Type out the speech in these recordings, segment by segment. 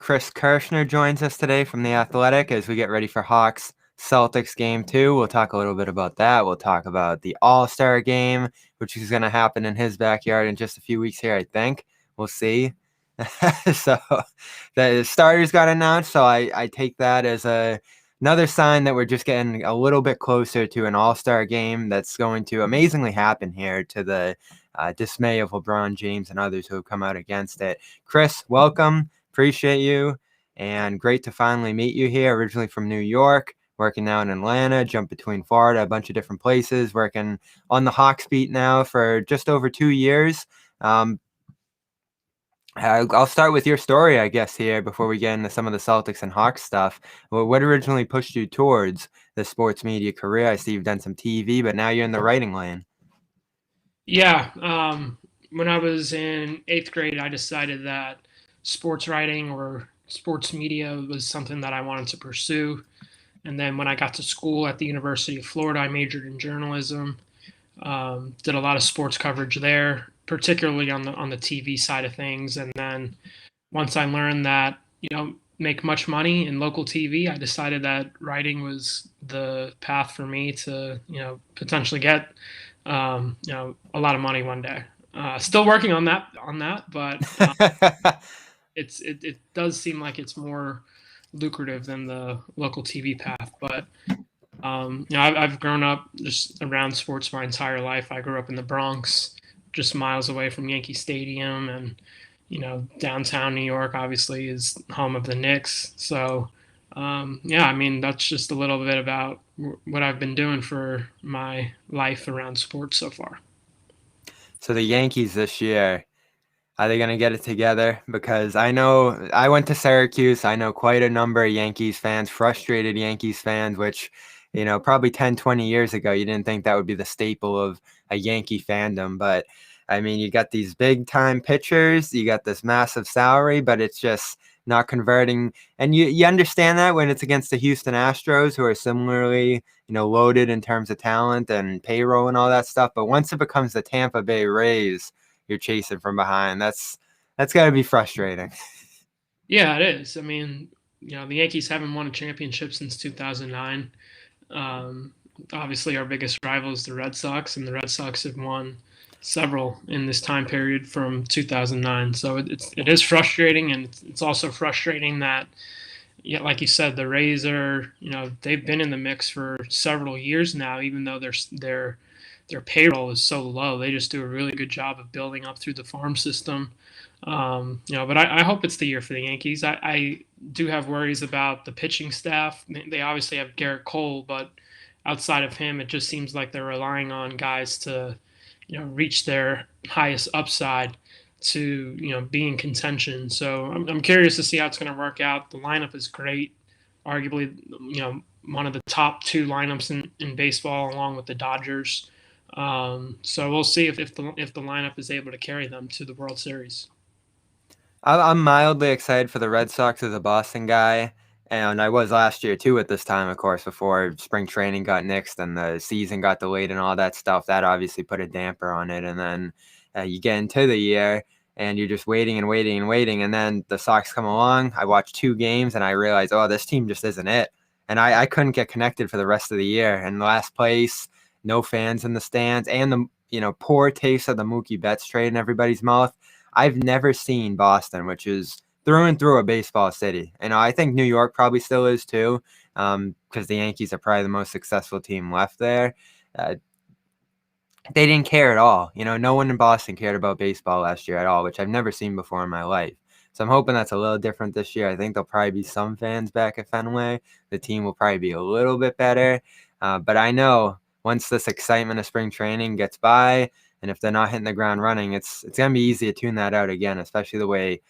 Kirschner joins us today from The Athletic as we get ready for Hawks Celtics game 2. We'll talk a little bit about that. We'll talk about the All-Star game, which is going to happen in his backyard in just a few weeks here, I think. We'll see. So the starters got announced, so I take that as another sign that we're just getting a little bit closer to an All-Star game that's going to amazingly happen here, to the dismay of LeBron James and others who have come out against it. Chris, welcome. Appreciate you, and great to finally meet you here. Originally from New York, working now in Atlanta, jumped between Florida, a bunch of different places, working on the Hawks beat now for just over 2 years. I'll start with your story, I guess, here before we get into some of the Celtics and Hawks stuff. Well, what originally pushed you towards the sports media career? I see you've done some TV, but now you're in the writing lane. Yeah, when I was in 8th grade, I decided that sports writing or sports media was something that I wanted to pursue. And then when I got to school at the University of Florida, I majored in journalism. Did a lot of sports coverage there, particularly on the TV side of things. And then once I learned that make much money in local TV, I decided that writing was the path for me to potentially get a lot of money one day. Still working on that, but it does seem like it's more lucrative than the local TV path. But I've grown up just around sports my entire life. I grew up in the Bronx, just miles away from Yankee Stadium, and downtown New York obviously is home of the Knicks. So I mean, that's just a little bit about what I've been doing for my life around sports so far. So the Yankees this year, are they going to get it together? Because I know I went to Syracuse. I know quite a number of Yankees fans, frustrated Yankees fans, which, probably 10, 20 years ago, you didn't think that would be the staple of a Yankee fandom. But, I mean, you got these big-time pitchers, you got this massive salary, but it's just not converting. And you understand that when it's against the Houston Astros, who are similarly, loaded in terms of talent and payroll and all that stuff. But once it becomes the Tampa Bay Rays, you're chasing from behind. That's got to be frustrating. Yeah, it is. I mean, the Yankees haven't won a championship since 2009. Obviously, our biggest rival is the Red Sox, and the Red Sox have won several in this time period from 2009. So it is frustrating, and it's also frustrating that, yeah, like you said, the Rays are, they've been in the mix for several years now, even though their payroll is so low. They just do a really good job of building up through the farm system. But I hope it's the year for the Yankees. I do have worries about the pitching staff. They obviously have Garrett Cole, but outside of him, it just seems like they're relying on guys to, reach their highest upside to, be in contention. So I'm curious to see how it's going to work out. The lineup is great, arguably, one of the top two lineups in baseball, along with the Dodgers. So we'll see if the lineup is able to carry them to the World Series. I'm mildly excited for the Red Sox as a Boston guy, and I was last year too at this time, of course, before spring training got nixed and the season got delayed and all that stuff. That obviously put a damper on it. And then you get into the year and you're just waiting and waiting and waiting. And then the Sox come along. I watched 2 games and I realized, oh, this team just isn't it. And I couldn't get connected for the rest of the year. And last place, no fans in the stands, and the poor taste of the Mookie Betts trade in everybody's mouth. I've never seen Boston, which is through and through a baseball city. And I think New York probably still is too, because the Yankees are probably the most successful team left there. They didn't care at all. No one in Boston cared about baseball last year at all, which I've never seen before in my life. So I'm hoping that's a little different this year. I think there'll probably be some fans back at Fenway. The team will probably be a little bit better. But I know once this excitement of spring training gets by, and if they're not hitting the ground running, it's going to be easy to tune that out again, especially the way,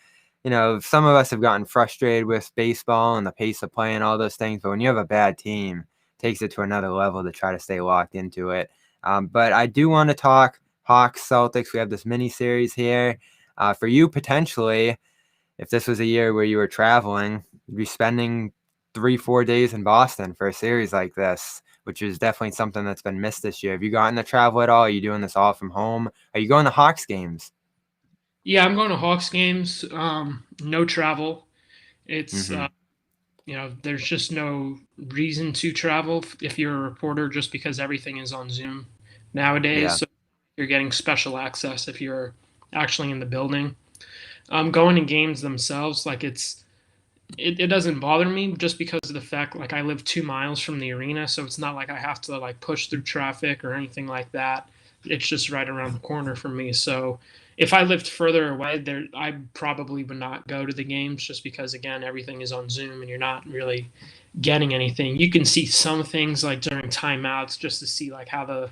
some of us have gotten frustrated with baseball and the pace of play and all those things. But when you have a bad team, it takes it to another level to try to stay locked into it. But I do want to talk Hawks, Celtics. We have this mini series here. For you, potentially, if this was a year where you were traveling, you'd be spending 3-4 days in Boston for a series like this, which is definitely something that's been missed this year. Have you gotten to travel at all? Are you doing this all from home? Are you going to Hawks games? Yeah, I'm going to Hawks games. No travel. It's Hmm. there's just no reason to travel if you're a reporter, just because everything is on Zoom nowadays. Yeah. So you're getting special access if you're actually in the building. Going to games themselves, like it doesn't bother me just because of the fact like I live 2 miles from the arena, so it's not like I have to like push through traffic or anything like that. It's just right around the corner for me. So if I lived further away, there I probably would not go to the games just because again everything is on Zoom and you're not really getting anything. You can see some things like during timeouts just to see like how the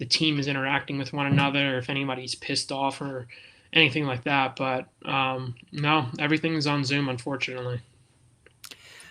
team is interacting with one another, or if anybody's pissed off or anything like that. But no, everything's on Zoom, unfortunately.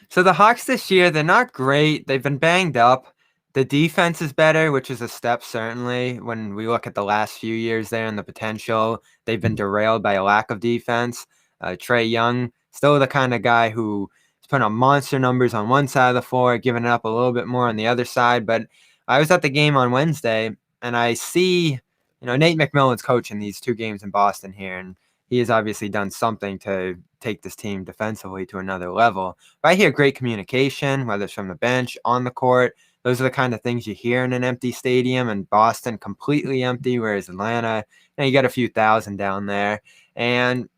So the Hawks this year, they're not great. They've been banged up. The defense is better, which is a step certainly. When we look at the last few years there and the potential, they've been derailed by a lack of defense. Trae Young, still the kind of guy who is putting up monster numbers on one side of the floor, giving it up a little bit more on the other side. But I was at the game on Wednesday, and I see, Nate McMillan's coaching these two games in Boston here, and he has obviously done something to take this team defensively to another level. But I hear great communication, whether it's from the bench, on the court. Those are the kind of things you hear in an empty stadium, and Boston completely empty, whereas Atlanta, you got a few thousand down there. And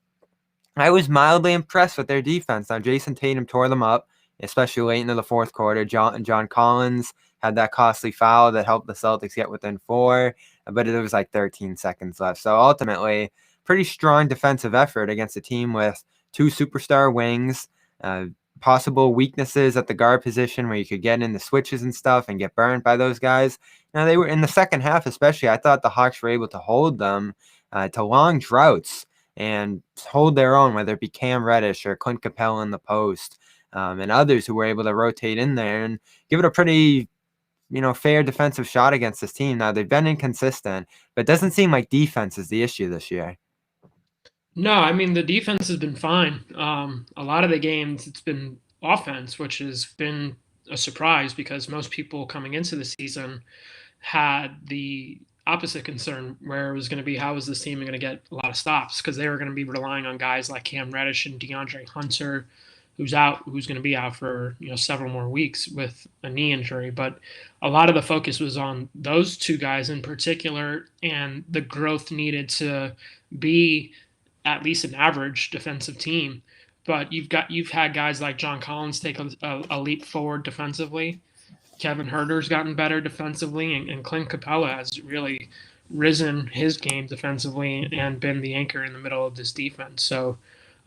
I was mildly impressed with their defense. Now, Jason Tatum tore them up, especially late into the fourth quarter. John Collins had that costly foul that helped the Celtics get within 4, but it was like 13 seconds left. So ultimately, pretty strong defensive effort against a team with two superstar wings, uh, possible weaknesses at the guard position where you could get in the switches and stuff and get burned by those guys. Now, they were in the second half, especially. I thought the Hawks were able to hold them to long droughts and hold their own, whether it be Cam Reddish or Clint Capela in the post, and others who were able to rotate in there and give it a pretty, fair defensive shot against this team. Now, they've been inconsistent, but it doesn't seem like defense is the issue this year. No, I mean the defense has been fine. A lot of the games it's been offense, which has been a surprise because most people coming into the season had the opposite concern, where it was going to be how is this team going to get a lot of stops because they were going to be relying on guys like Cam Reddish and DeAndre Hunter, who's going to be out for several more weeks with a knee injury. But a lot of the focus was on those two guys in particular and the growth needed to be at least an average defensive team. But you've had guys like John Collins take a leap forward defensively. Kevin Herter's gotten better defensively, and Clint Capela has really risen his game defensively and been the anchor in the middle of this defense. So,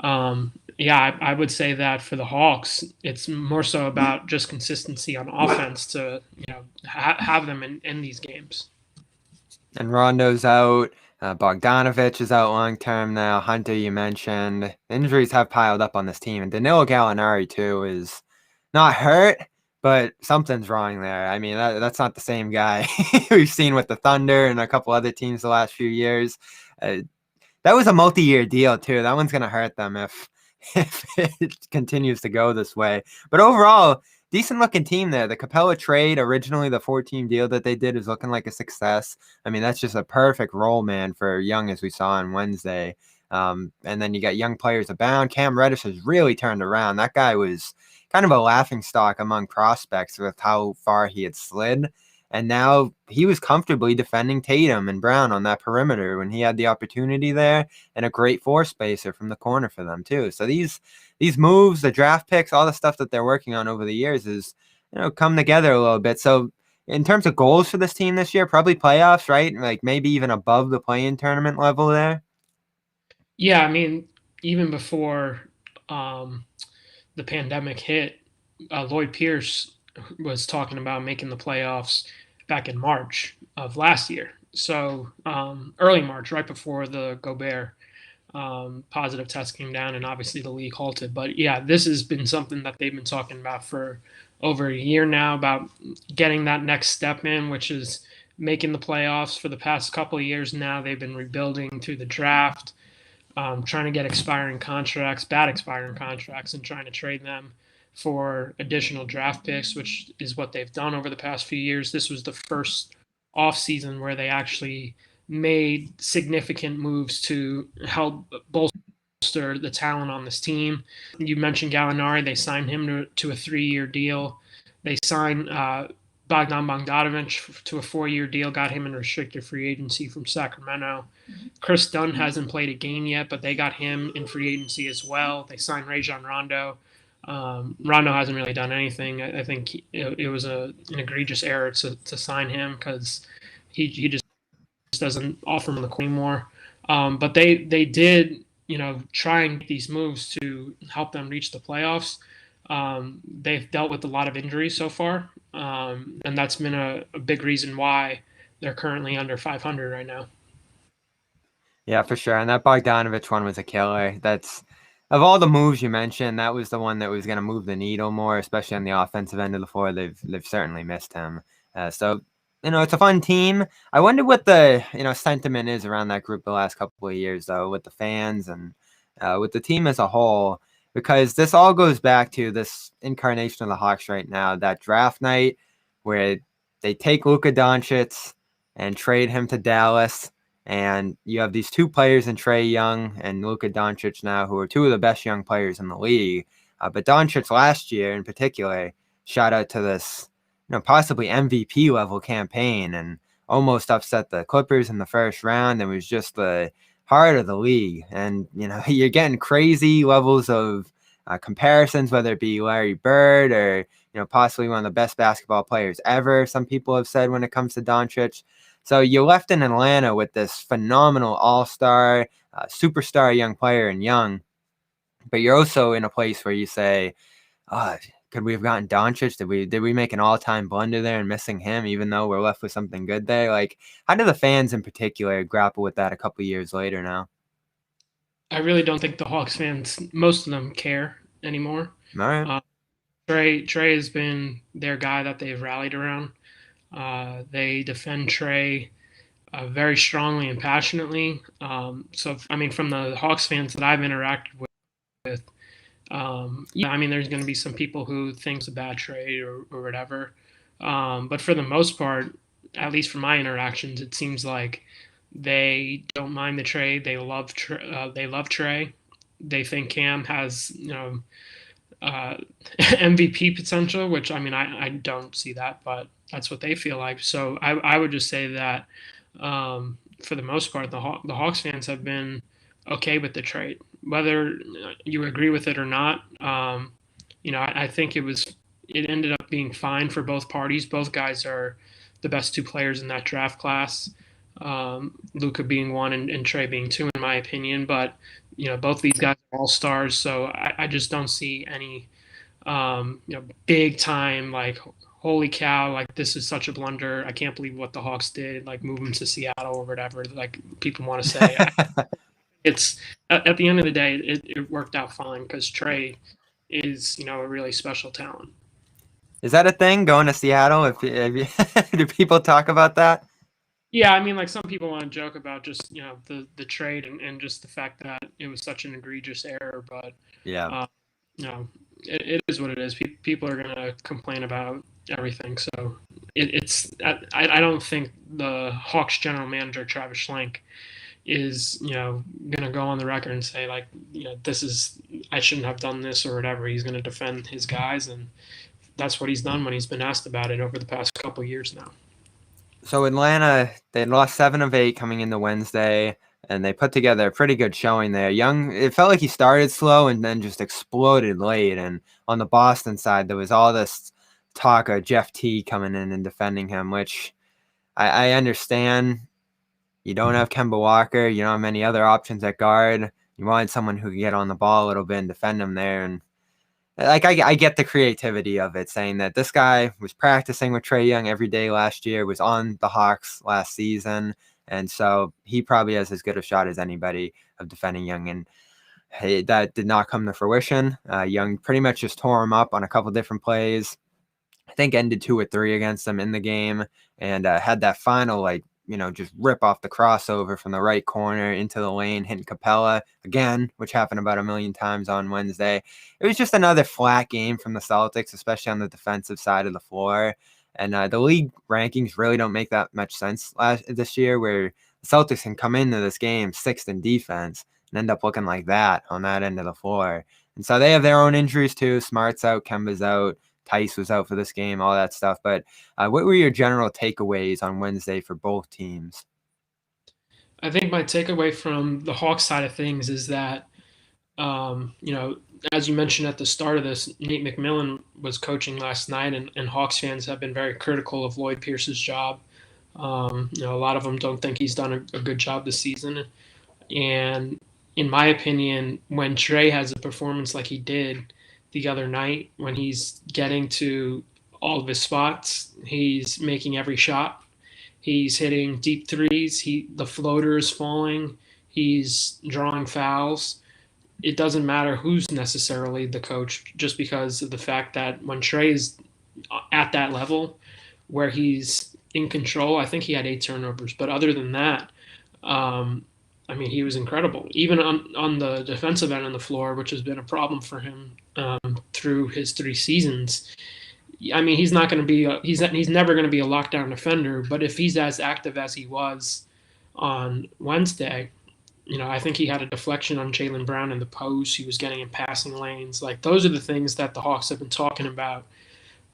yeah, I would say that for the Hawks, it's more so about just consistency on offense to have them in these games. And Rondo's out. Bogdanovich is out long term now. Hunter, you mentioned. Injuries have piled up on this team. And Danilo Gallinari, too, is not hurt, but something's wrong there. I mean, that's not the same guy we've seen with the Thunder and a couple other teams the last few years. Uh, that was a multi-year deal, too. That one's going to hurt them if it continues to go this way. But overall, decent looking team there. The Capela trade, originally the 4-team deal that they did, is looking like a success. I mean, that's just a perfect role, man, for Young, as we saw on Wednesday. And then you got young players abound. Cam Reddish has really turned around. That guy was kind of a laughing stock among prospects with how far he had slid. And now he was comfortably defending Tatum and Brown on that perimeter when he had the opportunity there, and a great four spacer from the corner for them too. So these moves, the draft picks, all the stuff that they're working on over the years is come together a little bit. So in terms of goals for this team this year, probably playoffs, right? Like maybe even above the play-in tournament level there. Yeah, I mean, even before um, the pandemic hit, Lloyd Pierce was talking about making the playoffs back in March of last year. So early March, right before the Gobert positive test came down, and obviously the league halted. But yeah, this has been something that they've been talking about for over a year now about getting that next step in, which is making the playoffs. For the past couple of years now, they've been rebuilding through the draft, trying to get expiring contracts, bad expiring contracts, and trying to trade them for additional draft picks, which is what they've done over the past few years. This was the first offseason where they actually made significant moves to help bolster bolster the talent on this team. You mentioned Gallinari. They signed him to a 3-year deal. They signed Bogdan Bogdanovic to a 4-year deal, got him in restricted free agency from Sacramento. Chris Dunn hasn't played a game yet, but they got him in free agency as well. They signed Rajon Rondo. Rondo hasn't really done anything. I think it was an egregious error to sign him because he just doesn't offer him the coin anymore. But they did, try and get these moves to help them reach the playoffs. They've dealt with a lot of injuries so far, and that's been a big reason why they're currently under 500 right now. Yeah, for sure. And that Bogdanovich one was a killer. That's of all the moves you mentioned, that was the one that was going to move the needle more, especially on the offensive end of the floor. They've certainly missed him. So it's a fun team. I wonder what the sentiment is around that group the last couple of years, though, with the fans and with the team as a whole, because this all goes back to this incarnation of the Hawks right now. That draft night where they take Luka Doncic and trade him to Dallas. And you have these two players in Trae Young and Luka Doncic now, who are two of the best young players in the league. But Doncic last year, in particular, shot out to this, possibly MVP level campaign and almost upset the Clippers in the first round, and was just the heart of the league. And you're getting crazy levels of comparisons, whether it be Larry Bird or possibly one of the best basketball players ever. Some people have said when it comes to Doncic. So you left in Atlanta with this phenomenal all-star, superstar young player in Young, but you're also in a place where you say, could we have gotten Doncic? Did we make an all-time blunder there and missing him, even though we're left with something good there? Like, how do the fans in particular grapple with that a couple of years later now? I really don't think the Hawks fans, most of them, care anymore. All right. Trae has been their guy that they've rallied around. They defend Trae very strongly and passionately. From the Hawks fans that I've interacted with, there's going to be some people who thinks a bad trade or whatever. But for the most part, at least from my interactions, it seems like they don't mind the trade. They love Trae. They think Cam has MVP potential, which I don't see that, but that's what they feel like. So I would just say that for the most part, the Hawks fans have been okay with the trade, whether you agree with it or not. I think it ended up being fine for both parties. Both guys are the best two players in that draft class. Luka being one and Trae being two, in my opinion. But both these guys are all stars, so I just don't see any big time like holy cow, like this is such a blunder. I can't believe what the Hawks did, like moving to Seattle or whatever. Like people want to say. It's at the end of the day, it worked out fine because Trae is a really special talent. Is that a thing, going to Seattle? Do people talk about that? Yeah, like some people want to joke about just the trade and just the fact that it was such an egregious error, but Yeah. It is what it is. People are gonna complain about everything, so I don't think the Hawks general manager Travis Schlenk is gonna go on the record and say like this is I shouldn't have done this or whatever. He's gonna defend his guys, and that's what he's done when he's been asked about it over the past couple of years now. So Atlanta, they lost 7 of 8 coming into Wednesday, and they put together a pretty good showing there. Young, it felt like he started slow and then just exploded late. And on the Boston side, there was all this talk of Jeff Teague coming in and defending him, which I understand. You don't have Kemba Walker. You don't have many other options at guard. You wanted someone who could get on the ball a little bit and defend him there. And like I get the creativity of it, saying that this guy was practicing with Trae Young every day last year, was on the Hawks last season, and so he probably has as good a shot as anybody of defending Young. And hey, that did not come to fruition. Young pretty much just tore him up on a couple different plays. I think ended 2 or 3 against them in the game, and had that final just rip off the crossover from the right corner into the lane, hitting Capela again, which happened about a million times on Wednesday. It was just another flat game from the Celtics, especially on the defensive side of the floor. And the league rankings really don't make that much sense this year, where the Celtics can come into this game 6th in defense and end up looking like that on that end of the floor. And so they have their own injuries too. Smart's out, Kemba's out, Tice was out for this game, all that stuff. But what were your general takeaways on Wednesday for both teams? I think my takeaway from the Hawks side of things is that, as you mentioned at the start of this, Nate McMillan was coaching last night, and Hawks fans have been very critical of Lloyd Pierce's job. A lot of them don't think he's done a good job this season. And in my opinion, when Trae has a performance like he did the other night, when he's getting to all of his spots, he's making every shot. He's hitting deep threes. The floater is falling. He's drawing fouls. It doesn't matter who's necessarily the coach, just because of the fact that when Trae is at that level where he's in control, I think he had 8 turnovers. But other than that, he was incredible. Even on the defensive end of the floor, which has been a problem for him through his 3 seasons. He's not going to be he's never going to be a lockdown defender. But if he's as active as he was on Wednesday, I think he had a deflection on Jaylen Brown in the post. He was getting in passing lanes. Like, those are the things that the Hawks have been talking about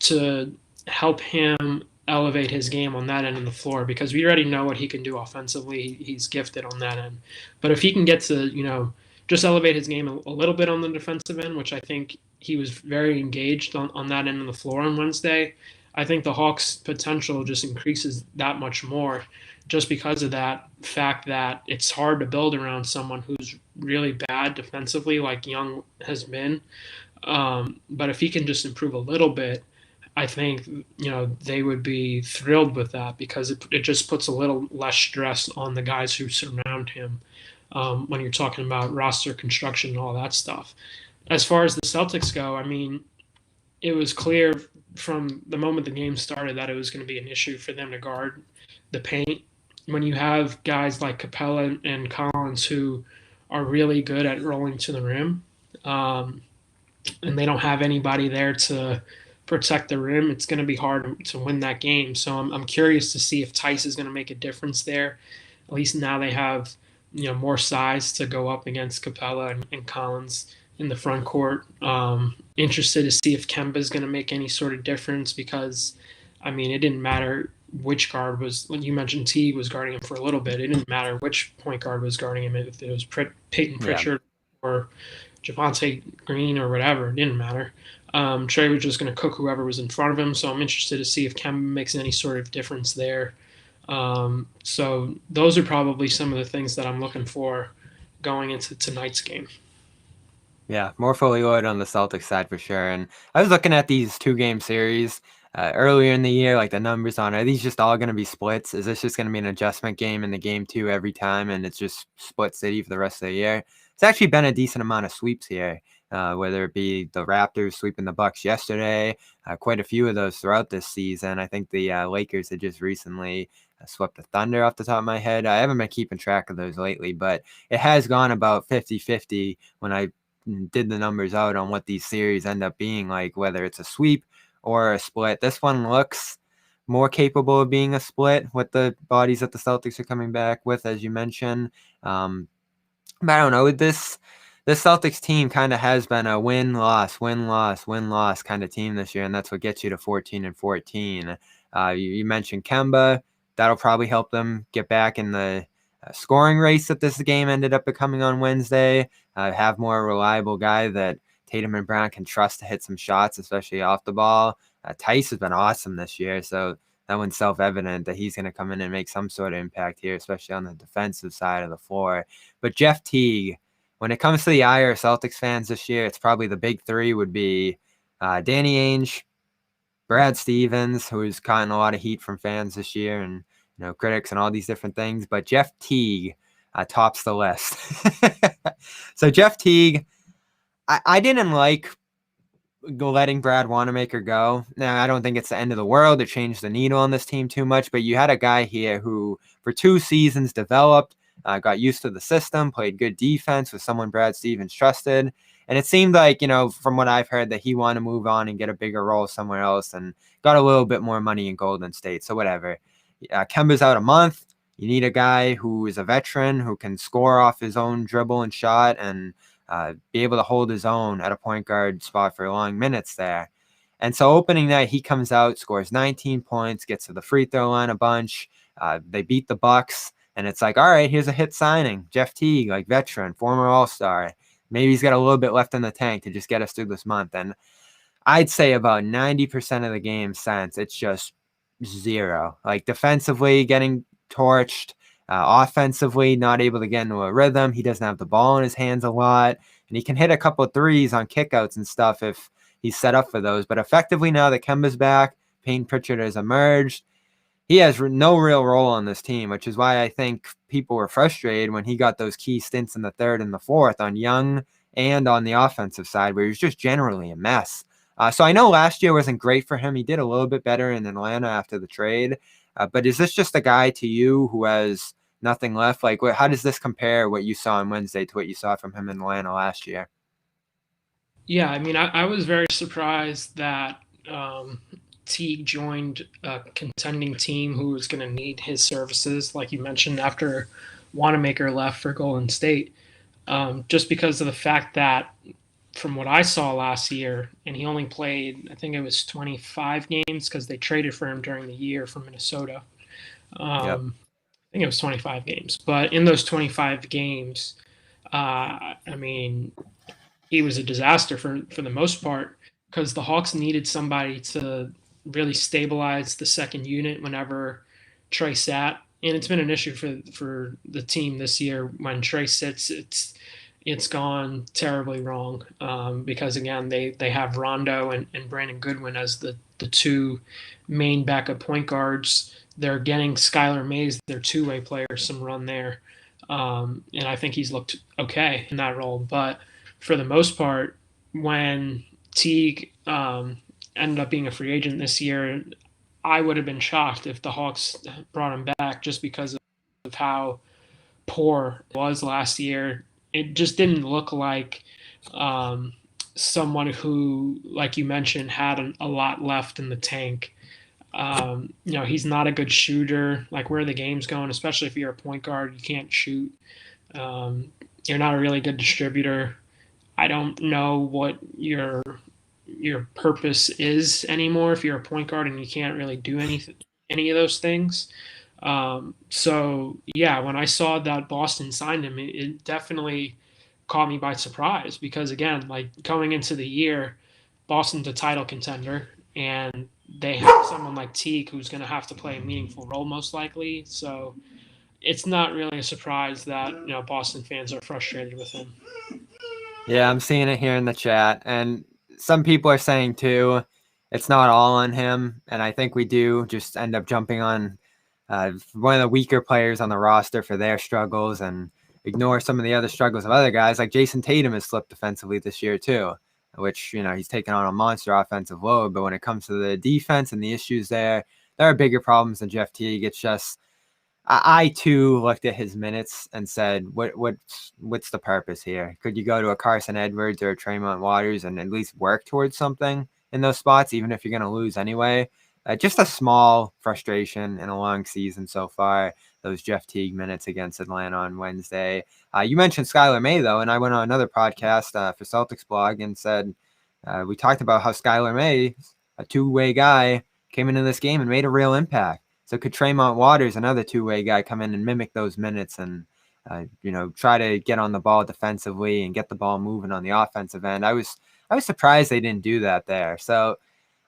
to help him elevate his game on that end of the floor, because we already know what he can do offensively. He's gifted on that end. But if he can get to, just elevate his game a little bit on the defensive end, which I think he was very engaged on that end of the floor on Wednesday, I think the Hawks' potential just increases that much more, just because of that fact that it's hard to build around someone who's really bad defensively, like Young has been. But if he can just improve a little bit, I think they would be thrilled with that, because it just puts a little less stress on the guys who surround him when you're talking about roster construction and all that stuff. As far as the Celtics go, it was clear from the moment the game started that it was going to be an issue for them to guard the paint. When you have guys like Capela and Collins who are really good at rolling to the rim, and they don't have anybody there to protect the rim, it's going to be hard to win that game. So I'm curious to see if Tice is going to make a difference there. At least now they have more size to go up against Capela and Collins in the front court. Interested to see if Kemba is going to make any sort of difference, because it didn't matter which guard was. When you mentioned Teague was guarding him for a little bit, it didn't matter which point guard was guarding him. If it was Peyton Pritchard or Javonte Green or whatever, it didn't matter. Trae was just going to cook whoever was in front of him, so I'm interested to see if Kemba makes any sort of difference there. So those are probably some of the things that I'm looking for going into tonight's game. Yeah, more fully loaded on the Celtics side for sure. And I was looking at these 2-game series earlier in the year, like the numbers on, are these just all going to be splits? Is this just going to be an adjustment game in the game 2 every time, and it's just split city for the rest of the year? It's actually been a decent amount of sweeps here, whether it be the Raptors sweeping the Bucks yesterday, quite a few of those throughout this season. I think the Lakers had just recently swept the Thunder off the top of my head. I haven't been keeping track of those lately, but it has gone about 50-50 when I did the numbers out on what these series end up being like, whether it's a sweep or a split. This one looks more capable of being a split with the bodies that the Celtics are coming back with, as you mentioned. But I don't know. This Celtics team kind of has been a win-loss kind of team this year, and that's what gets you to 14-14. You mentioned Kemba. That'll probably help them get back in the scoring race that this game ended up becoming on Wednesday. Have more reliable guy that Tatum and Brown can trust to hit some shots, especially off the ball. Tice has been awesome this year, so that one's self-evident that he's going to come in and make some sort of impact here, especially on the defensive side of the floor. But Jeff Teague, when it comes to the ire of Celtics fans this year, it's probably the big three would be Danny Ainge, Brad Stevens, who's gotten a lot of heat from fans this year and critics and all these different things. But Jeff Teague tops the list. So Jeff Teague, I didn't like letting Brad Wanamaker go. Now, I don't think it's the end of the world to change the needle on this team too much, but you had a guy here who for 2 seasons developed, got used to the system, played good defense with someone Brad Stevens trusted. And it seemed like, from what I've heard, that he wanted to move on and get a bigger role somewhere else and got a little bit more money in Golden State. So whatever. Kemba's out a month. You need a guy who is a veteran, who can score off his own dribble and shot and be able to hold his own at a point guard spot for long minutes there. And so opening night, he comes out, scores 19 points, gets to the free throw line a bunch. They beat the Bucks, and it's like, all right, here's a hit signing. Jeff Teague, like veteran, former All-Star. Maybe he's got a little bit left in the tank to just get us through this month. And I'd say about 90% of the game since, it's just zero. Like defensively getting torched, offensively not able to get into a rhythm. He doesn't have the ball in his hands a lot, and he can hit a couple of threes on kickouts and stuff if he's set up for those. But effectively now that Kemba's back, Payne Pritchard has emerged, he has no real role on this team, which is why I think people were frustrated when he got those key stints in the third and the fourth on Young and on the offensive side, where he was just generally a mess. So I know last year wasn't great for him. He did a little bit better in Atlanta after the trade. But is this just a guy to you who has nothing left? Like, how does this compare what you saw on Wednesday to what you saw from him in Atlanta last year? Yeah, I mean, I was very surprised that Teague joined a contending team who was going to need his services, like you mentioned, after Wanamaker left for Golden State, just because of the fact that from what I saw last year, and he only played, I think it was 25 games because they traded for him during the year from Minnesota. Yep. I think it was 25 games. But in those 25 games, I mean, he was a disaster for the most part because the Hawks needed somebody to really stabilize the second unit whenever Trae sat. And it's been an issue for the team this year. When Trae sits, it's gone terribly wrong because again they have Rondo and Brandon Goodwin as the two main backup point guards. They're getting Skylar Mays, their two-way player, some run there, and I think he's looked okay in that role. But for the most part, when Teague ended up being a free agent this year, I would have been shocked if the Hawks brought him back just because of how poor it was last year. It just didn't look like someone who, like you mentioned, had a lot left in the tank. He's not a good shooter. Like where the game's going, especially if you're a point guard, you can't shoot. You're not a really good distributor. I don't know what your purpose is anymore if you're a point guard and you can't really do any of those things. So yeah, when I saw that Boston signed him, it definitely caught me by surprise because again, like going into the year, Boston's a title contender and they have someone like Teague who's going to have to play a meaningful role most likely. So it's not really a surprise that Boston fans are frustrated with him. Yeah, I'm seeing it here in the chat. And some people are saying, too, it's not all on him. And I think we do just end up jumping on one of the weaker players on the roster for their struggles and ignore some of the other struggles of other guys. Like Jason Tatum has slipped defensively this year, too, which, he's taken on a monster offensive load. But when it comes to the defense and the issues there are bigger problems than Jeff Teague. It's just I too looked at his minutes and said, what's the purpose here? Could you go to a Carson Edwards or a Tremont Waters and at least work towards something in those spots, even if you're going to lose anyway? Just a small frustration in a long season so far, those Jeff Teague minutes against Atlanta on Wednesday. You mentioned Skylar May, though, and I went on another podcast for Celtics blog and said, we talked about how Skylar May, a two-way guy, came into this game and made a real impact. So could Tremont Waters, another two-way guy, come in and mimic those minutes and, try to get on the ball defensively and get the ball moving on the offensive end? I was surprised they didn't do that there. So,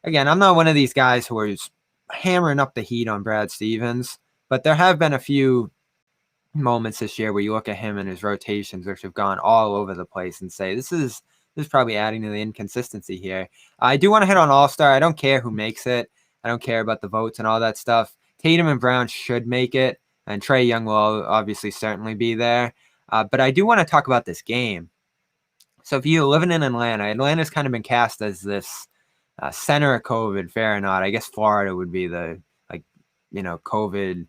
again, I'm not one of these guys who is hammering up the heat on Brad Stevens, but there have been a few moments this year where you look at him and his rotations, which have gone all over the place, and say this is probably adding to the inconsistency here. I do want to hit on All-Star. I don't care who makes it. I don't care about the votes and all that stuff. Tatum and Brown should make it, and Trae Young will obviously certainly be there. But I do want to talk about this game. So if you're living in Atlanta, Atlanta's kind of been cast as this center of COVID, fair or not. I guess Florida would be the, COVID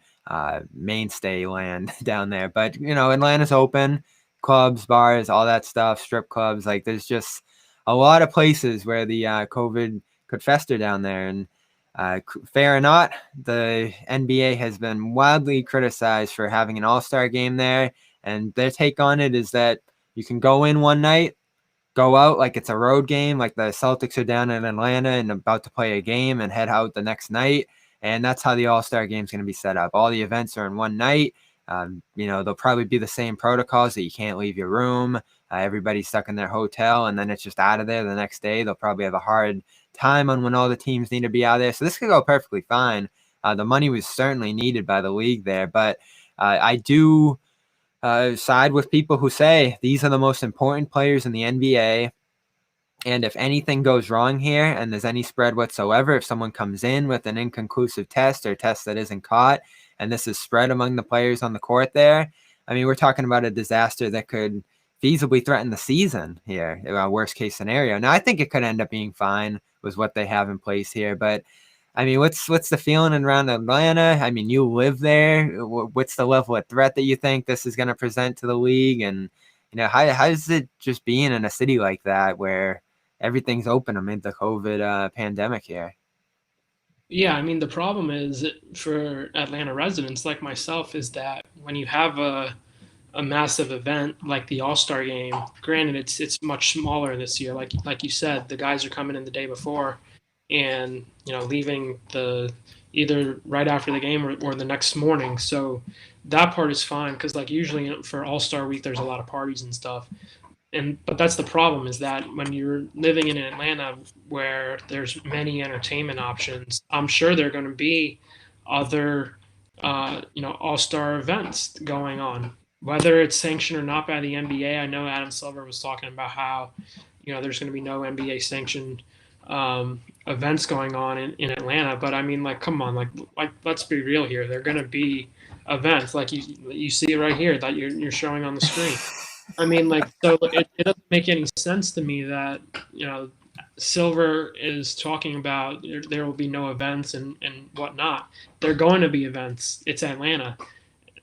mainstay land down there. But, Atlanta's open, clubs, bars, all that stuff, strip clubs. Like there's just a lot of places where the COVID could fester down there. And Fair or not, the NBA has been wildly criticized for having an all-star game there, and their take on it is that you can go in one night, go out like it's a road game, like the Celtics are down in Atlanta and about to play a game, and head out the next night. And that's how the All-Star game is going to be set up. All the events are in one night. They'll probably be the same protocols that you can't leave your room. Everybody's stuck in their hotel, and then it's just out of there the next day. They'll probably have a hard time on when all the teams need to be out there. So this could go perfectly fine. The money was certainly needed by the league there, but I do side with people who say these are the most important players in the NBA. And if anything goes wrong here and there's any spread whatsoever, if someone comes in with an inconclusive test or a test that isn't caught, and this is spread among the players on the court there, I mean, we're talking about a disaster that could feasibly threaten the season here, worst case scenario. Now, I think it could end up being fine with what they have in place here, but I mean, what's the feeling around Atlanta? I mean, you live there. What's the level of threat that you think this is going to present to the league? And, how is it just being in a city like that where everything's open amid the COVID pandemic here? Yeah, I mean, the problem is for Atlanta residents like myself is that when you have a massive event like the All Star Game, granted it's much smaller this year. Like you said, the guys are coming in the day before, and leaving the either right after the game or the next morning. So that part is fine because like usually for All Star Week there's a lot of parties and stuff. But that's the problem is that when you're living in Atlanta where there's many entertainment options, I'm sure there are going to be other all-star events going on, whether it's sanctioned or not by the NBA. I know Adam Silver was talking about how there's going to be no NBA sanctioned events going on in Atlanta, but I mean, like, come on, like let's be real here. They're going to be events like you see it right here that you're showing on the screen. I mean, like, so it doesn't make any sense to me that, Silver is talking about there will be no events and whatnot. They're going to be events. It's Atlanta.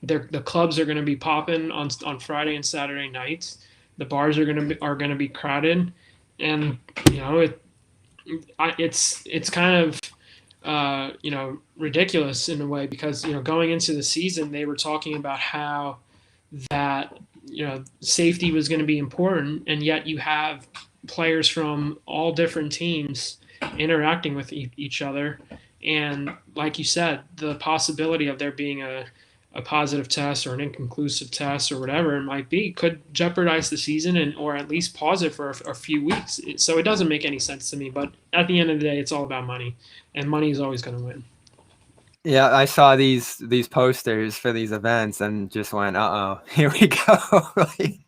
The clubs are going to be popping on Friday and Saturday nights. The bars are going to be crowded, and it's kind of ridiculous in a way because going into the season they were talking about how that safety was going to be important, and yet you have players from all different teams interacting with each other. And like you said, the possibility of there being a positive test or an inconclusive test or whatever it might be could jeopardize the season or at least pause it for a few weeks. So it doesn't make any sense to me. But at the end of the day, it's all about money, and money is always going to win. Yeah, I saw these posters for these events and just went, "Uh-oh, here we go." Like,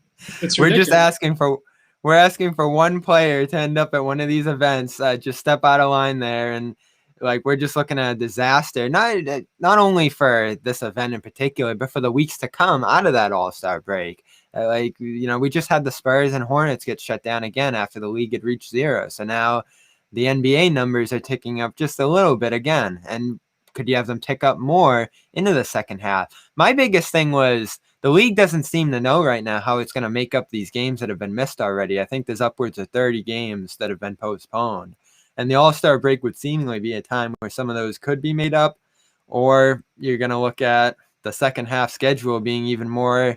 It's we're just ridiculous. asking for one player to end up at one of these events, just step out of line there, and like we're just looking at a disaster. Not only for this event in particular, but for the weeks to come out of that All-Star break. We just had the Spurs and Hornets get shut down again after the league had reached zero. So now the NBA numbers are ticking up just a little bit again, and could you have them tick up more into the second half? My biggest thing was the league doesn't seem to know right now how it's going to make up these games that have been missed already. I think there's upwards of 30 games that have been postponed. And the All-Star break would seemingly be a time where some of those could be made up, or you're going to look at the second half schedule being even more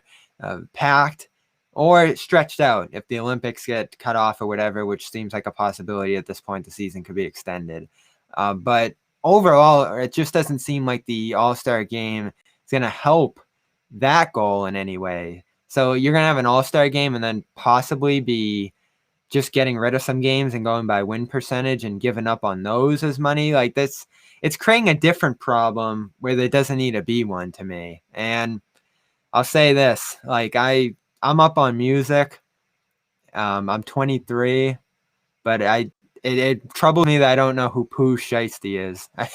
packed or stretched out if the Olympics get cut off or whatever, which seems like a possibility at this point. The season could be extended. But overall, it just doesn't seem like the All-Star game is going to help that goal in any way. So you're going to have an All-Star game and then possibly be just getting rid of some games and going by win percentage and giving up on those as money. Like this, it's creating a different problem where there doesn't need to be one to me. And I'll say this, like I'm up on music. I'm 23, but it troubles me that I don't know who Pooh Shiesty is. I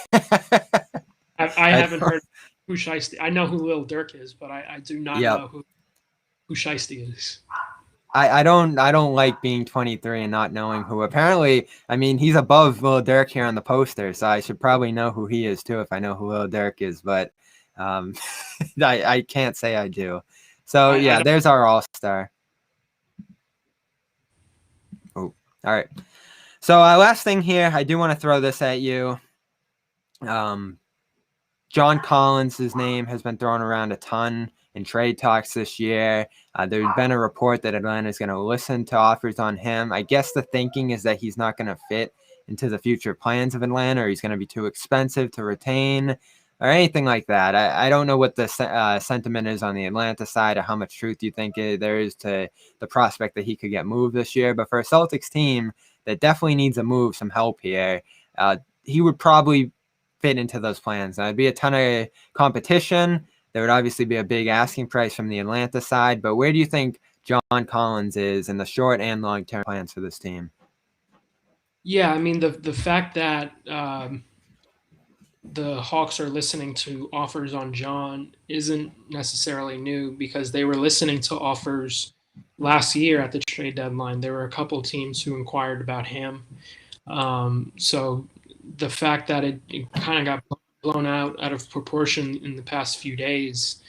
haven't heard who Shiesty. I know who Lil Durk is, but I do not Yep. know who Shiesty is. I don't like being 23 and not knowing who. Apparently, I mean, he's above Lil Durk here on the poster, so I should probably know who he is too if I know who Lil Durk is. But I can't say I do. So I yeah, don't. there's our All-Star. Oh, all right. So last thing here, I do want to throw this at you. John Collins' name has been thrown around a ton in trade talks this year. There's been a report that Atlanta is going to listen to offers on him. I guess the thinking is that he's not going to fit into the future plans of Atlanta, or he's going to be too expensive to retain, or anything like that. I don't know what the sentiment is on the Atlanta side, or how much truth you think there is to the prospect that he could get moved this year. But for a Celtics team that definitely needs a move, some help here, he would probably fit into those plans. There'd be a ton of competition. There would obviously be a big asking price from the Atlanta side, but where do you think John Collins is in the short and long-term plans for this team? Yeah, I mean the fact that the Hawks are listening to offers on John isn't necessarily new because they were listening to offers last year at the trade deadline. There were a couple teams who inquired about him. So the fact that it kind of got blown out of proportion in the past few days,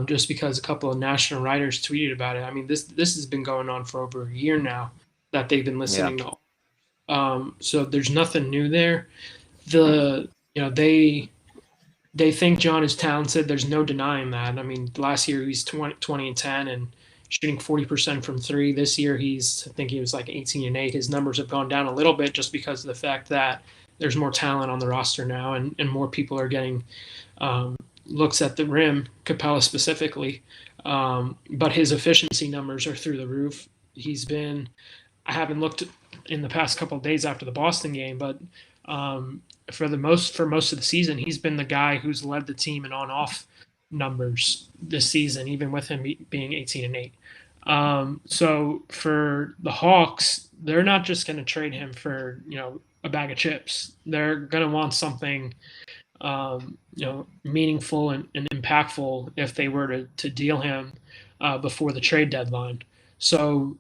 just because a couple of national writers tweeted about it. I mean, this has been going on for over a year now that they've been Yeah. listening to. So there's nothing new there. The they think John is talented. There's no denying that. I mean, last year he's 20 and 10 and shooting 40% from three. This year I think he was like 18 and 8. His numbers have gone down a little bit just because of the fact that there's more talent on the roster now and more people are getting looks at the rim, Capela specifically. But his efficiency numbers are through the roof. I haven't looked in the past couple of days after the Boston game, but for most of the season, he's been the guy who's led the team in on-off numbers this season, even with him being 18 and 8. So for the Hawks, they're not just going to trade him for a bag of chips. They're going to want something meaningful and impactful if they were to deal him before the trade deadline. So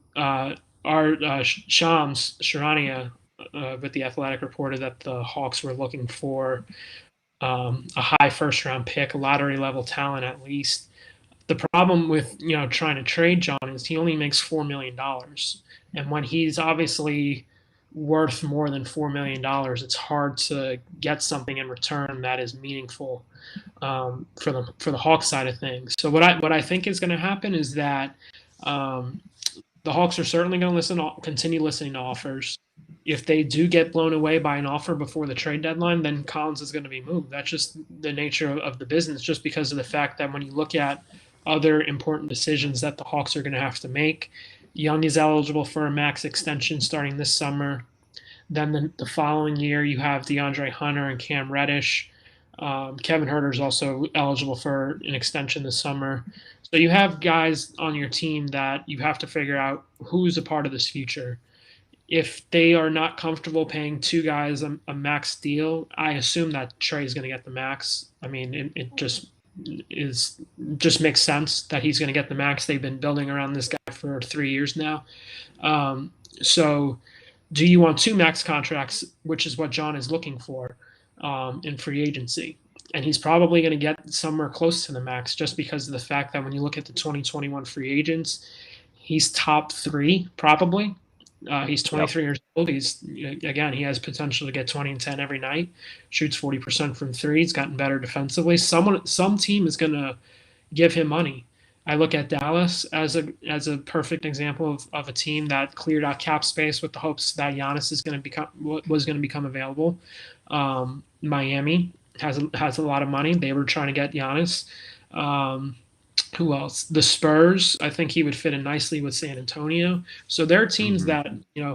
our Shams Sharania with the Athletic reported that the Hawks were looking for a high first round pick, lottery level talent at least. The problem with trying to trade John is he only makes $4 million, and when he's obviously worth more than $4 million, it's hard to get something in return that is meaningful for the Hawks side of things. So what I think is going to happen is that the Hawks are certainly going to continue listening to offers. If they do get blown away by an offer before the trade deadline, then Collins is going to be moved. That's just the nature of the business, just because of the fact that when you look at other important decisions that the Hawks are going to have to make, Young is eligible for a max extension starting this summer. Then the following year, you have DeAndre Hunter and Cam Reddish. Kevin Herter is also eligible for an extension this summer. So you have guys on your team that you have to figure out who's a part of this future. If they are not comfortable paying two guys a max deal, I assume that Trae is going to get the max. I mean, it just makes sense that he's going to get the max. They've been building around this guy for 3 years now. So do you want two max contracts, which is what John is looking for in free agency? And he's probably going to get somewhere close to the max just because of the fact that when you look at the 2021 free agents, he's top 3 probably. He's 23 years old. He has potential to get 20 and 10 every night. Shoots 40% from three. He's gotten better defensively. Some team is going to give him money. I look at Dallas as a perfect example of a team that cleared out cap space with the hopes that Giannis was going to become available. Miami has a lot of money. They were trying to get Giannis. Who else? The Spurs. I think he would fit in nicely with San Antonio. So there are teams that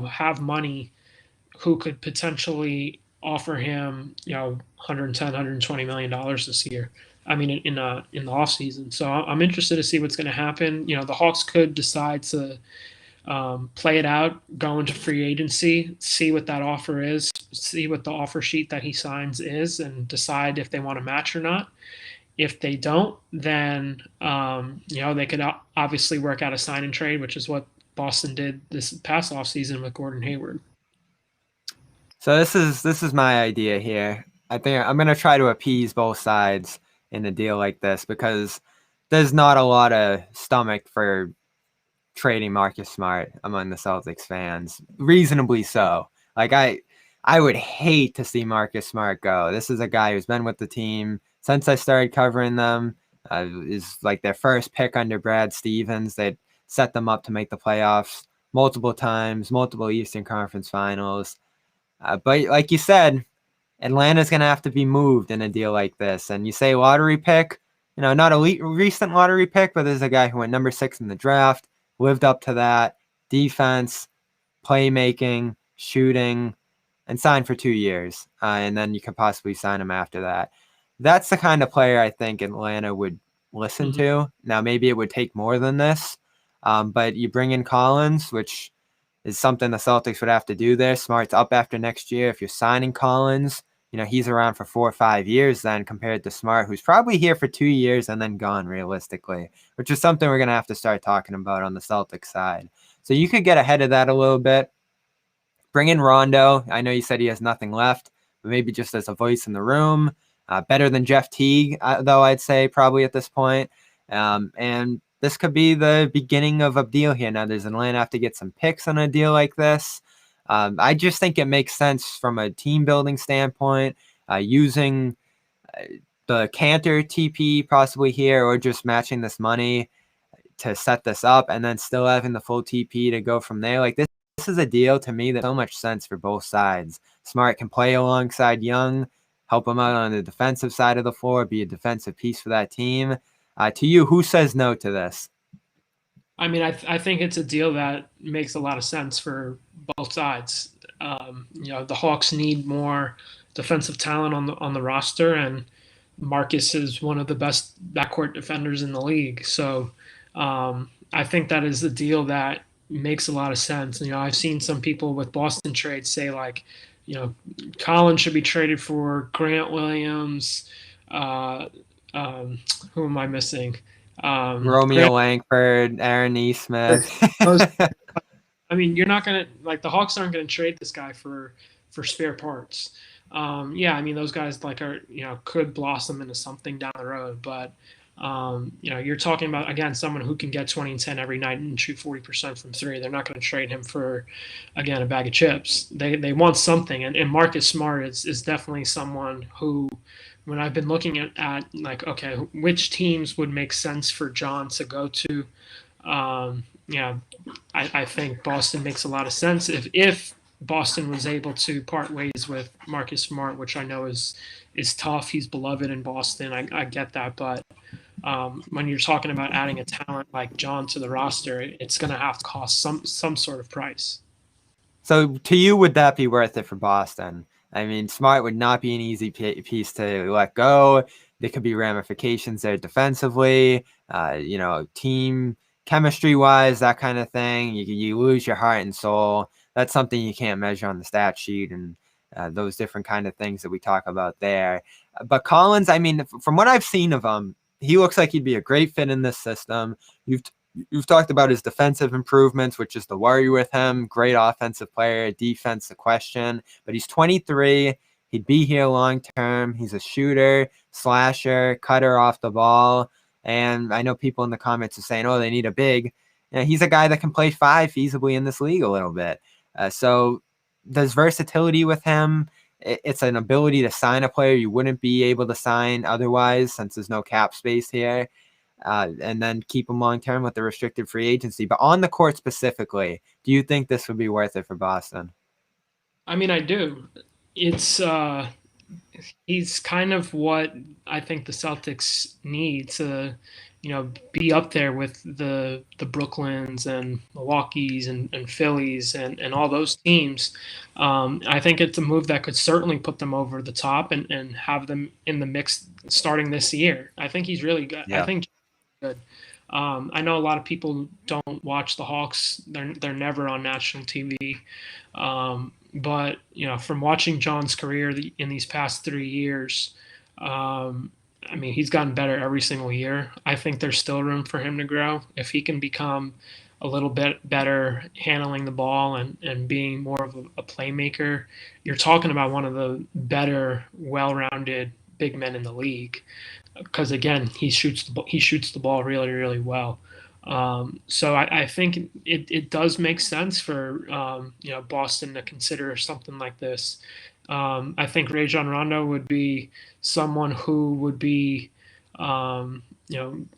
have money who could potentially offer him 110, 120 million dollars this year. I mean, in the off season. So I'm interested to see what's going to happen. The Hawks could decide to play it out, go into free agency, see what that offer is, see what the offer sheet that he signs is, and decide if they want to match or not. If they don't, then they could obviously work out a sign and trade, which is what Boston did this past offseason with Gordon Hayward. So this is my idea here. I think I'm going to try to appease both sides in a deal like this because there's not a lot of stomach for trading Marcus Smart among the Celtics fans. Reasonably so. Like I I would hate to see Marcus Smart go. This is a guy who's been with the team since I started covering them. Is like their first pick under Brad Stevens. They'd set them up to make the playoffs multiple times, multiple Eastern Conference Finals. But like you said, Atlanta's going to have to be moved in a deal like this. And you say lottery pick, not a recent lottery pick, but there's a guy who went number 6 in the draft, lived up to that. Defense, playmaking, shooting, and signed for 2 years. And then you could possibly sign him after that. That's the kind of player I think Atlanta would listen to. Now, maybe it would take more than this. But you bring in Collins, which is something the Celtics would have to do there. Smart's up after next year. If you're signing Collins, he's around for 4 or 5 years then compared to Smart, who's probably here for 2 years and then gone realistically, which is something we're going to have to start talking about on the Celtics side. So you could get ahead of that a little bit. Bring in Rondo. I know you said he has nothing left, but maybe just as a voice in the room. Better than Jeff Teague, though, I'd say probably at this point. And this could be the beginning of a deal here. Now, does Atlanta have to get some picks on a deal like this? I just think it makes sense from a team building standpoint, using the Cantor TP possibly here, or just matching this money to set this up and then still having the full TP to go from there. Like this is a deal to me that so much sense for both sides. Smart can play alongside Young, help him out on the defensive side of the floor, be a defensive piece for that team. To you, who says no to this? I mean, I think it's a deal that makes a lot of sense for both sides. The Hawks need more defensive talent on the roster, and Marcus is one of the best backcourt defenders in the league. So I think that is a deal that makes a lot of sense. I've seen some people with Boston trades say like, Collins should be traded for Grant Williams. Who am I missing? Romeo Langford, Aaron Nesmith. I mean, you're not gonna like the Hawks aren't gonna trade this guy for spare parts. Yeah, I mean those guys could blossom into something down the road, but you're talking about again someone who can get 20 and 10 every night and shoot 40% from three. They're not going to trade him for again a bag of chips. They want something, and Marcus Smart is definitely someone who, when I've been looking at like, okay, which teams would make sense for John to go to, I think Boston makes a lot of sense. If Boston was able to part ways with Marcus Smart, which I know is tough. He's beloved in Boston. I get that, but when you're talking about adding a talent like John to the roster, it's going to have to cost some sort of price. So to you, would that be worth it for Boston? I mean, Smart would not be an easy piece to let go. There could be ramifications there defensively, team chemistry-wise, that kind of thing. You lose your heart and soul. That's something you can't measure on the stat sheet and those different kind of things that we talk about there. But Collins, I mean, from what I've seen of him, he looks like he'd be a great fit in this system. You've talked about his defensive improvements, which is the worry with him. Great offensive player, defense, the question. But he's 23. He'd be here long term. He's a shooter, slasher, cutter off the ball. And I know people in the comments are saying, oh, they need a big. He's a guy that can play 5 feasibly in this league a little bit. So there's versatility with him. It's an ability to sign a player you wouldn't be able to sign otherwise since there's no cap space here. And then keep him long term with the restricted free agency. But on the court specifically, do you think this would be worth it for Boston? I mean, I do. It's he's kind of what I think the Celtics need to, be up there with the Brooklyns and Milwaukee's and Phillies and all those teams. I think it's a move that could certainly put them over the top and have them in the mix starting this year. I think he's really good. Yeah. I think he's good. I know a lot of people don't watch the Hawks. They're never on national TV. But from watching John's career in these past 3 years, I mean, he's gotten better every single year. I think there's still room for him to grow. If he can become a little bit better handling the ball and being more of a playmaker, you're talking about one of the better, well-rounded big men in the league. Because again, he shoots the ball really, really well. So I think it does make sense for Boston to consider something like this. I think Rajon Rondo would be someone who would be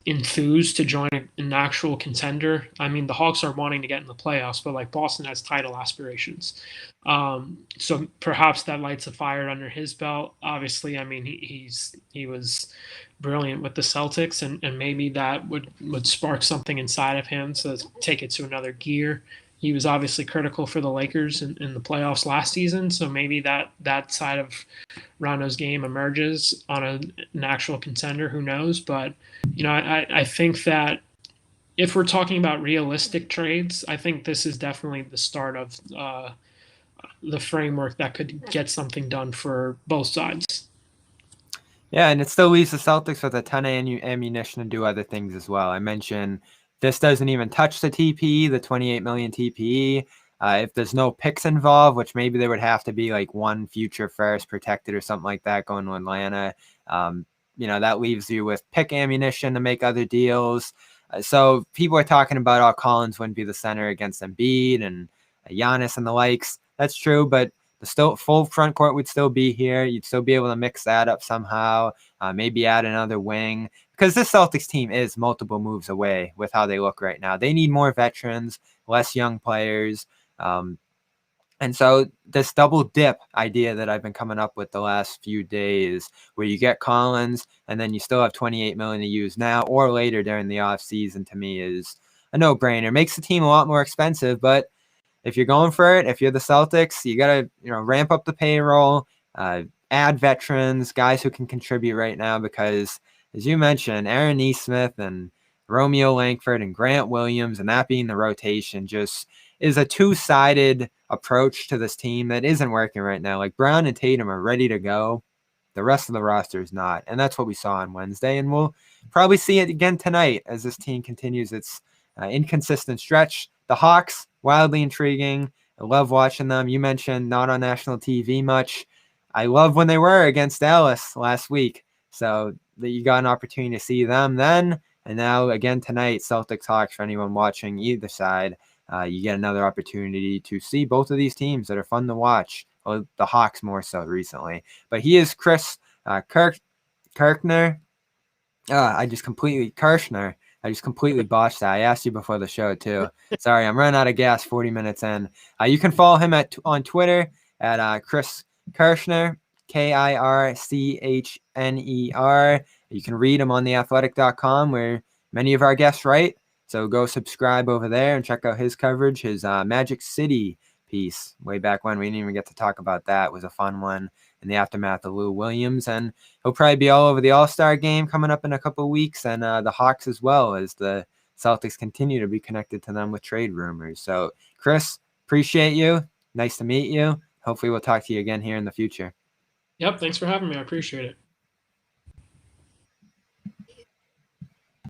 enthused to join an actual contender. I mean, the Hawks are wanting to get in the playoffs, but like Boston has title aspirations. So perhaps that lights a fire under his belt. Obviously, I mean, he was brilliant with the Celtics, and maybe that would spark something inside of him to take it to another gear. He was obviously critical for the Lakers in the playoffs last season, so maybe that side of Rondo's game emerges on an actual contender. Who knows? But I think that if we're talking about realistic trades, I think this is definitely the start of the framework that could get something done for both sides. Yeah, and it still leaves the Celtics with a ton of ammunition to do other things as well. I mentioned this doesn't even touch the TPE, the 28 million TPE. If there's no picks involved, which maybe there would have to be like one future first protected or something like that going to Atlanta, that leaves you with pick ammunition to make other deals. So people are talking about, oh, Collins wouldn't be the center against Embiid and Giannis and the likes. That's true, but the still full front court would still be here. You'd still be able to mix that up somehow. Maybe add another wing, because this Celtics team is multiple moves away with how they look right now. They need more veterans, less young players. And so this double dip idea that I've been coming up with the last few days, where you get Collins and then you still have 28 million to use now or later during the offseason, to me is a no-brainer. Makes the team a lot more expensive, but if you're going for it, if you're the Celtics, you got to ramp up the payroll, add veterans, guys who can contribute right now, because as you mentioned, Aaron Nesmith and Romeo Langford and Grant Williams, and that being the rotation, just is a two-sided approach to this team that isn't working right now. Like Brown and Tatum are ready to go. The rest of the roster is not. And that's what we saw on Wednesday. And we'll probably see it again tonight as this team continues its inconsistent stretch. The Hawks, wildly intriguing. I love watching them. You mentioned not on national TV much. I love when they were against Dallas last week. So that you got an opportunity to see them then. And now again tonight, Celtics Hawks, for anyone watching either side. You get another opportunity to see both of these teams that are fun to watch. Well, the Hawks more so recently. But he is Chris Kirschner. Kirschner. I just completely botched that. I asked you before the show too. Sorry, I'm running out of gas 40 minutes in. You can follow him on Twitter at Chris Kirschner, Kirchner. You can read him on theathletic.com, where many of our guests write. So go subscribe over there and check out his coverage. His Magic City piece way back when, we didn't even get to talk about that. It was a fun one in the aftermath of Lou Williams. And he'll probably be all over the All-Star game coming up in a couple of weeks, and the Hawks as well, as the Celtics continue to be connected to them with trade rumors. So, Chris, appreciate you. Nice to meet you. Hopefully we'll talk to you again here in the future. Yep, thanks for having me. I appreciate it.